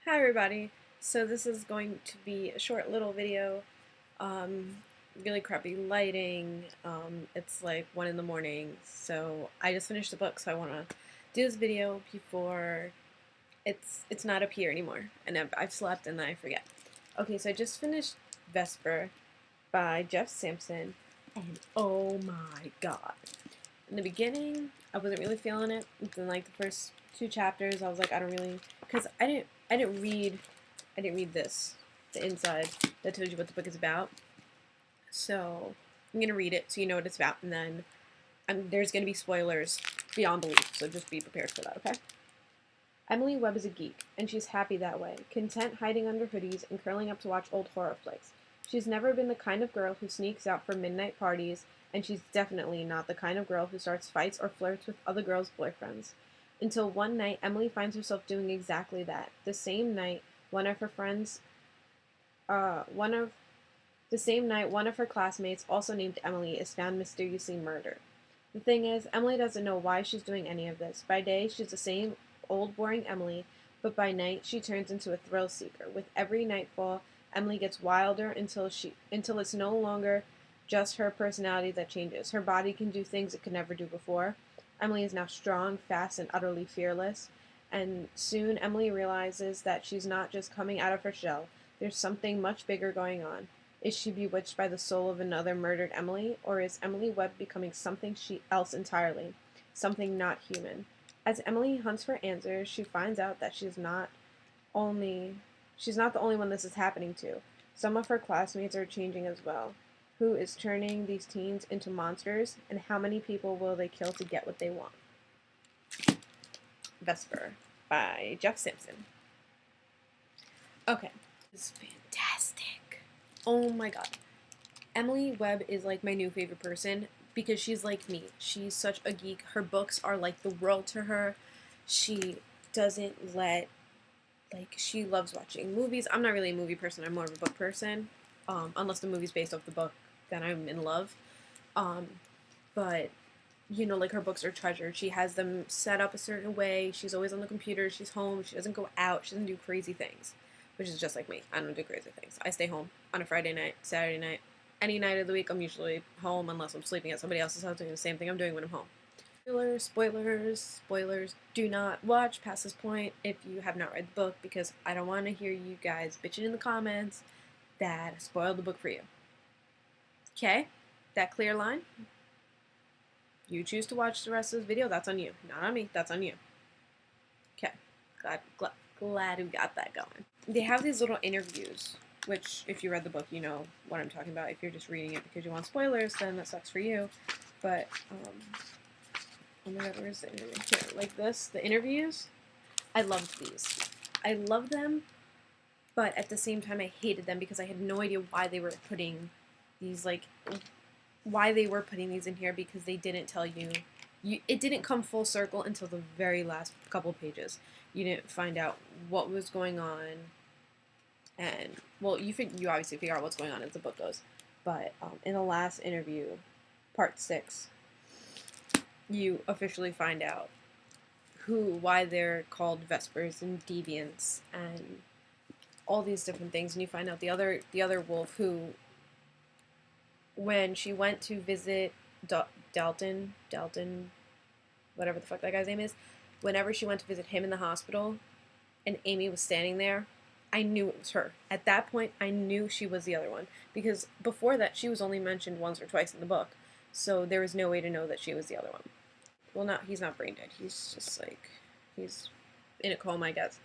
Hi everybody. So this is going to be a short little video. Um, really crappy lighting. It's like 1 in the morning. So I just finished the book, so I want to do this video before it's not up here anymore. And I've slept and then I forget. Okay, so I just finished Vesper by Sampson, and oh my god. In the beginning, I wasn't really feeling it. Then like the first 2 chapters, I was like, I don't really, because I didn't read this, the inside that tells you what the book is about. So I'm gonna read it so you know what it's about, and then there's gonna be spoilers beyond belief. So just be prepared for that, okay? Emily Webb is a geek, and she's happy that way, content hiding under hoodies and curling up to watch old horror flicks. She's never been the kind of girl who sneaks out for midnight parties, and she's definitely not the kind of girl who starts fights or flirts with other girls' boyfriends. Until one night, Emily finds herself doing exactly that. The same night, one of her friends, one of the same night, one of her classmates, also named Emily, is found mysteriously murdered. The thing is, Emily doesn't know why she's doing any of this. By day, she's the same old boring Emily, but by night, she turns into a thrill seeker. With every nightfall, Emily gets wilder until it's no longer just her personality that changes. Her body can do things it could never do before. Emily is now strong, fast, and utterly fearless. And soon, Emily realizes that she's not just coming out of her shell. There's something much bigger going on. Is she bewitched by the soul of another murdered Emily, or is Emily Webb becoming something else entirely, something not human? As Emily hunts for answers, she finds out that only she's not the only one this is happening to. Some of her classmates are changing as well. Who is turning these teens into monsters, and how many people will they kill to get what they want? Vesper by Sampson. Okay, this is fantastic. Oh my god. Emily Webb is like my new favorite person because she's like me. She's such a geek. Her books are like the world to her. She doesn't let, like, she loves watching movies. I'm not really a movie person. I'm more of a book person. Unless the movie's based off the book, then I'm in love. Um, but like her books are treasured. She has them set up a certain way. She's always on the computer. She's home. She doesn't go out. She doesn't do crazy things, which is just like me. I don't do crazy things. I stay home on a Friday night, Saturday night, any night of the week. I'm usually home unless I'm sleeping at somebody else's house doing the same thing I'm doing when I'm home. Spoilers. Do not watch past this point if you have not read the book, because I don't want to hear you guys bitching in the comments that I spoiled the book for you. Okay? That clear line? You choose to watch the rest of this video, that's on you. Not on me, that's on you. Okay. Glad we got that going. They have these little interviews, which, if you read the book, you know what I'm talking about. If you're just reading it because you want spoilers, then that sucks for you. But, oh my god, where's the interview? Here, like this, the interviews. I loved these. I love them, but at the same time, I hated them because I had no idea why they were putting these, why they were putting these in here, because they didn't tell you. It didn't come full circle until the very last couple pages. You didn't find out what was going on, and, well, you obviously figure out what's going on as the book goes. But in the last interview, part 6, you officially find out why they're called Vespers and Deviants and all these different things, and you find out the other wolf who, when she went to visit Dalton, whatever the fuck that guy's name is, whenever she went to visit him in the hospital, and Amy was standing there, I knew it was her. At that point, I knew she was the other one, because before that, she was only mentioned once or twice in the book, so there was no way to know that she was the other one. Well, he's not brain dead. He's just like, he's in a coma, I guess.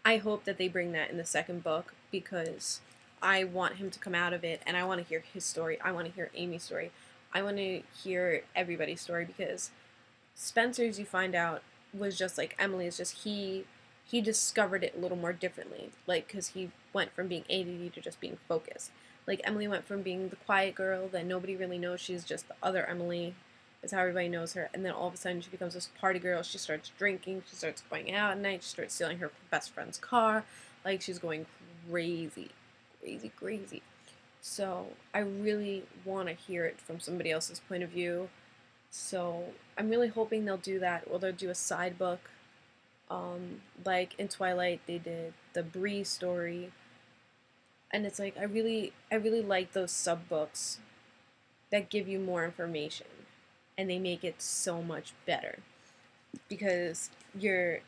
I hope that they bring that in the second book, because I want him to come out of it, and I want to hear his story. I want to hear Amy's story. I want to hear everybody's story, because Spencer's, you find out, was just like Emily's, just he discovered it a little more differently, like, because he went from being ADD to just being focused. Like, Emily went from being the quiet girl that nobody really knows, she's just the other Emily, is how everybody knows her, and then all of a sudden she becomes this party girl. She starts drinking, she starts going out at night, she starts stealing her best friend's car, like, she's going crazy. So I really want to hear it from somebody else's point of view, so I'm really hoping they'll do that, or they'll do a side book Like in Twilight, they did the Bree story, and it's like I really like those sub books that give you more information, and they make it so much better because you're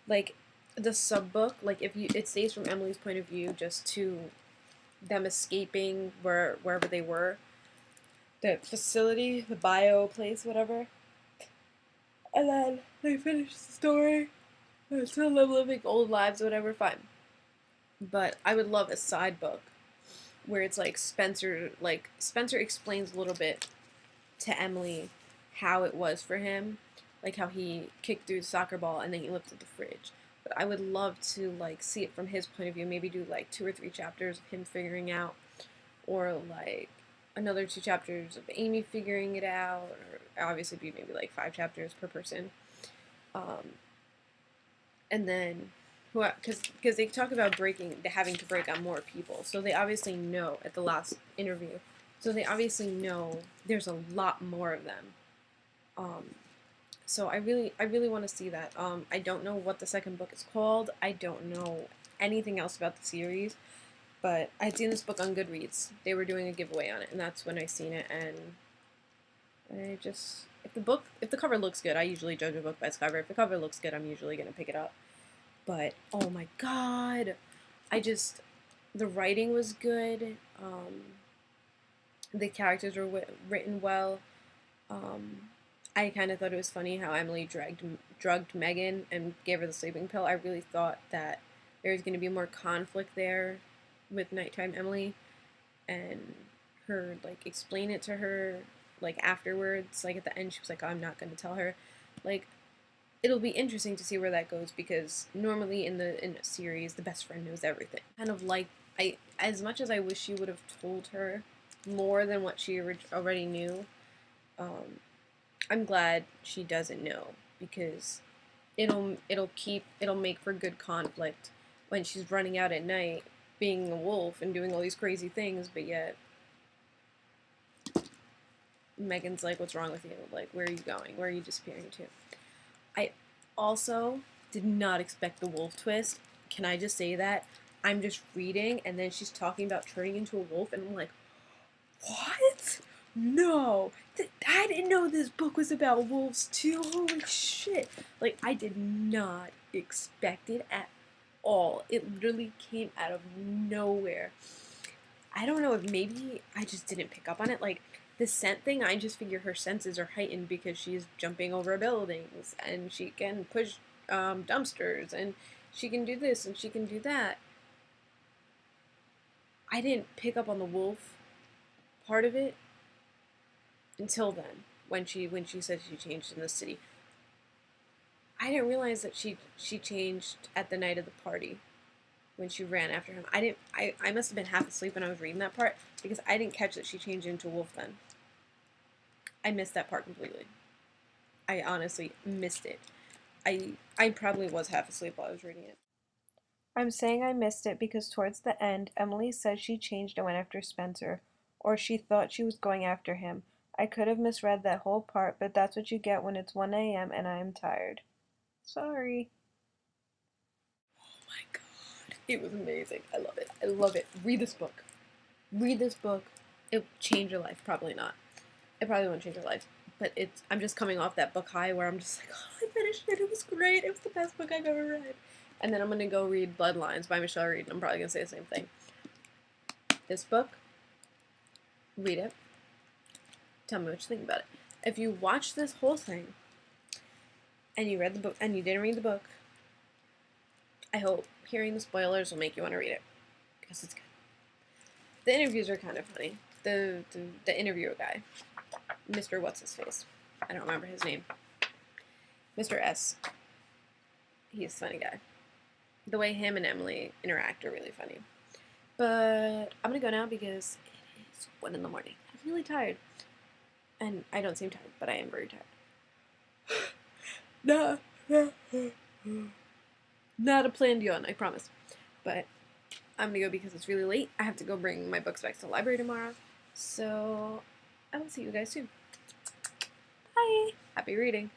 like the sub book, like if you it stays from Emily's point of view just to them escaping wherever they were, the facility, the bio place, whatever, and then they finish the story. They're still living old lives, whatever. Fine, but I would love a side book where it's like Spencer explains a little bit to Emily how it was for him, like how he kicked through the soccer ball and then he lifted the fridge. But I would love to like see it from his point of view. Maybe do like 2 or 3 chapters of him figuring out, or like another 2 chapters of Amy figuring it out, or obviously be maybe like 5 chapters per person. Um, and then because they talk about having to break on more people, so they obviously know at the last interview, so they obviously know there's a lot more of them. um, so I really want to see that. I don't know what the second book is called. I don't know anything else about the series, but I'd seen this book on Goodreads. They were doing a giveaway on it, and that's when I seen it. And I just if the cover looks good, I usually judge a book by its cover. If the cover looks good, I'm usually gonna pick it up. But oh my god, I just the writing was good. The characters were written well. I kind of thought it was funny how Emily drugged Megan and gave her the sleeping pill. I really thought that there was going to be more conflict there with nighttime Emily and her like explain it to her like afterwards. Like at the end, she was like, "I'm not going to tell her." Like it'll be interesting to see where that goes because normally in a series, the best friend knows everything. Kind of like I as much as I wish she would have told her more than what she already knew. Um, I'm glad she doesn't know because it'll make for good conflict when she's running out at night being a wolf and doing all these crazy things, but yet Megan's like, "What's wrong with you? Like, where are you going? Where are you disappearing to?" I also did not expect the wolf twist. Can I just say that? I'm just reading and then she's talking about turning into a wolf and I'm like, "What? No. I didn't know this book was about wolves too. Holy shit." Like, I did not expect it at all. It literally came out of nowhere. I don't know if maybe I just didn't pick up on it. Like, the scent thing, I just figure her senses are heightened because she's jumping over buildings and she can push dumpsters and she can do this and she can do that. I didn't pick up on the wolf part of it until then, when she said she changed in the city. I didn't realize that she changed at the night of the party when she ran after him. I must have been half asleep when I was reading that part because I didn't catch that she changed into a wolf then. I missed that part completely. I honestly missed it. I probably was half asleep while I was reading it. I'm saying I missed it because towards the end, Emily said she changed and went after Spencer, or she thought she was going after him. I could have misread that whole part, but that's what you get when it's 1 a.m. and I am tired. Sorry. Oh my god. It was amazing. I love it. I love it. Read this book. Read this book. It'll change your life. Probably not. It probably won't change your life. But I'm just coming off that book high where I'm just like, "Oh, I finished it. It was great. It was the best book I've ever read." And then I'm going to go read Bloodlines by Michelle Reed, and I'm probably going to say the same thing. This book, read it. Tell me what you think about it. If you watch this whole thing, and you read the book, and you didn't read the book, I hope hearing the spoilers will make you want to read it. Because it's good. The interviews are kind of funny. The interviewer guy, Mr. What's-His-Face. I don't remember his name. Mr. S. He's a funny guy. The way him and Emily interact are really funny. But I'm gonna go now because it is 1 in the morning. I'm really tired. And I don't seem tired, but I am very tired. No. Not a planned yawn, I promise. But I'm gonna go because it's really late. I have to go bring my books back to the library tomorrow. So I will see you guys soon. Bye. Happy reading.